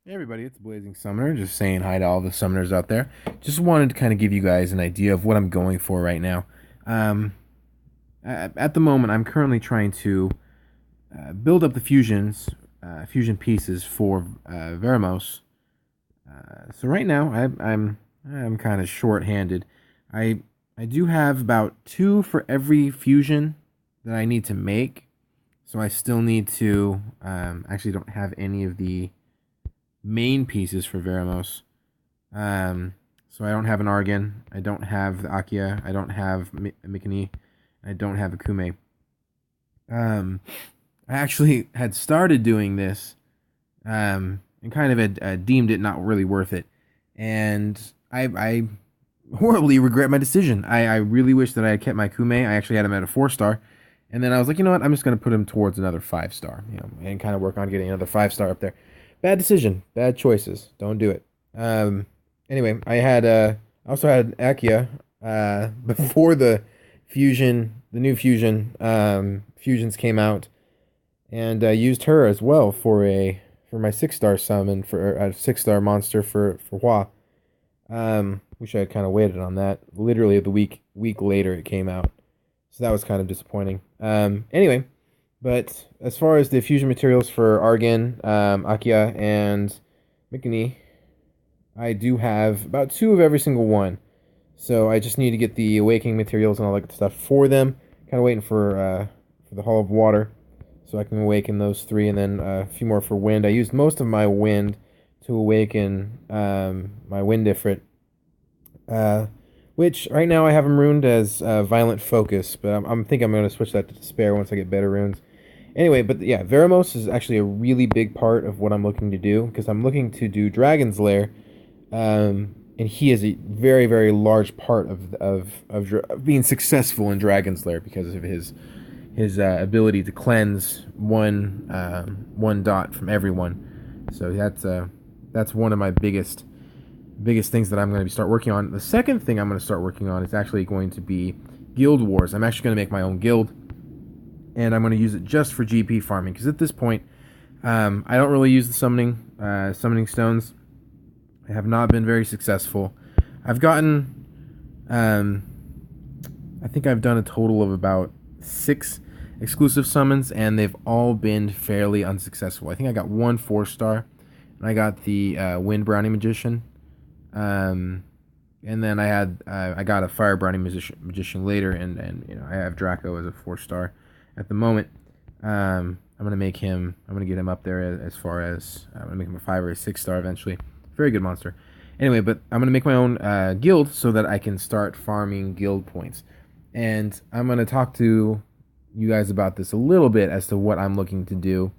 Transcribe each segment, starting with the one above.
Hey everybody, it's Blazing Summoner, just saying hi to all the summoners out there. Just wanted to kind of give you guys an idea of what I'm going for right now. Um, at the moment, I'm currently trying to build up the fusion pieces for Veramos. So right now, I'm kind of short-handed. I I do have about two for every fusion that I need to make. So I still need to actually don't have any of the main pieces for Veramos. Um, so I don't have an Argon. I don't have the Akia. I don't have Mikini. I don't have a Kume. Um, I actually had started doing this and kind of had deemed it not really worth it. And I horribly regret my decision. I really wish that I had kept my Kume. I actually had him at a 4 star. And then I was like, you know what? I'm just going to put him towards another 5 star, and kind of work on getting another 5 star up there. Bad decision. Bad choices. Don't do it. Um, anyway, I also had Akia before the new fusions came out, and I used her as well for my 6 star summon for a 6 star monster for Hua. Wish I had kind of waited on that. Literally the week later it came out, so that was kind of disappointing. Anyway, but as far as the fusion materials for Argan, Akia, and Mikini, I do have about two of every single one. So I just need to get the awakening materials and all that stuff for them. Kind of waiting for the Hall of Water, so I can awaken those three, and then a few more for wind. I used most of my wind to awaken my wind Ifrit, uh, which right now I have them ruined as Violent Focus, but I'm think I'm going to switch that to Despair once I get better runes. Anyway, but yeah, Veramos is actually a really big part of what I'm looking to do because I'm looking to do Dragon's Lair, and he is a very very large part of being successful in Dragon's Lair because of his ability to cleanse one dot from everyone. So that's one of my biggest things that I'm going to start working on. The second thing I'm going to start working on is actually going to be Guild Wars. I'm actually going to make my own guild, and I'm going to use it just for GP farming because at this point, I don't really use the summoning stones. I have not been very successful. I've gotten, um, I think I've done a total of about 6 exclusive summons, and they've all been fairly unsuccessful. I think I got one 4 star, and I got the Wind Brownie Magician. Um, and then I got a Fire Brownie magician later, and I have Draco as a 4 star at the moment. I'm gonna make him. I'm gonna get him up there as far as I'm gonna make him a 5 or a 6 star eventually. Very good monster. Anyway, but I'm gonna make my own guild so that I can start farming guild points, and I'm gonna talk to you guys about this a little bit as to what I'm looking to do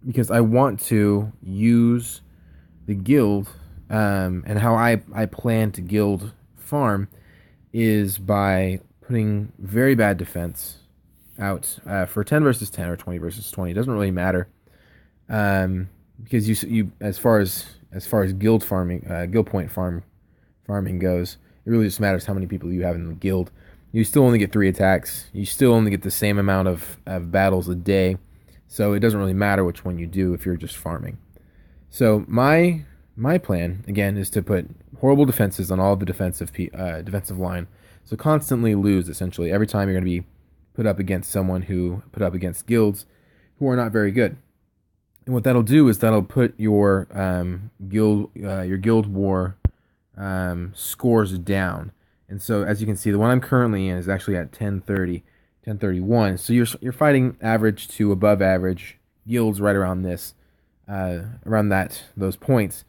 because I want to use the guild, and how I plan to guild farm is by putting very bad defense out for 10 versus 10 or 20 versus 20. It doesn't really matter, because you as far as guild point farming goes, it really just matters how many people you have in the guild. You still only get 3 attacks. You still only get the same amount of battles a day, so it doesn't really matter which one you do if you're just farming. So my plan again is to put horrible defenses on all the defensive line. So constantly lose essentially every time you're going to be put up against someone who put up against guilds who are not very good. And what that'll do is that'll put your guild war scores down. And so as you can see, the one I'm currently in is actually at 1030, 1031. So you're fighting average to above average guilds right around around those points,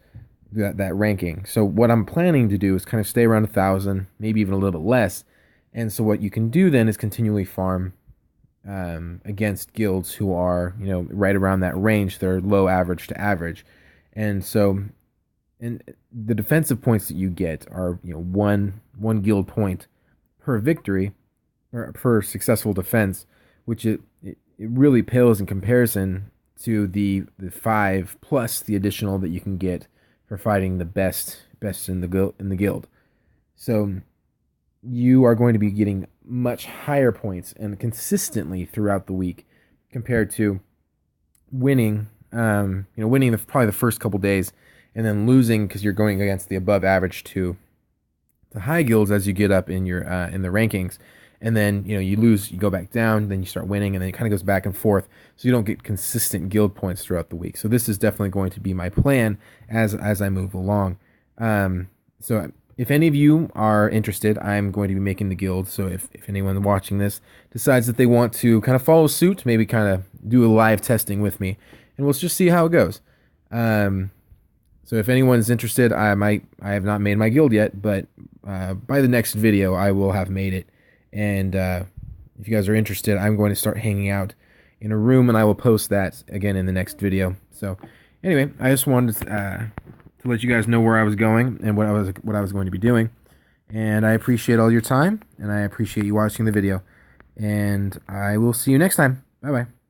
that ranking. So what I'm planning to do is kind of stay around 1,000, maybe even a little bit less. And so what you can do then is continually farm against guilds who are right around that range. They're low average to average, and so and the defensive points that you get are one guild point per victory or per successful defense, which it really pales in comparison to the 5 plus the additional that you can get for fighting the best in the guild. So you are going to be getting much higher points and consistently throughout the week compared to winning winning probably the first couple days, and then losing because you're going against the above average to the high guilds as you get up in your in the rankings, and then you lose, you go back down, then you start winning, and then it kind of goes back and forth, so you don't get consistent guild points throughout the week. So this is definitely going to be my plan as I move along. So if any of you are interested, I'm going to be making the guild. So if anyone watching this decides that they want to kind of follow suit, maybe kind of do a live testing with me, and we'll just see how it goes. So if anyone's interested, I have not made my guild yet, but by the next video, I will have made it. And if you guys are interested, I'm going to start hanging out in a room, and I will post that again in the next video. So anyway, I just wanted to let you guys know where I was going and what I was going to be doing. And I appreciate all your time, and I appreciate you watching the video. And I will see you next time. Bye-bye.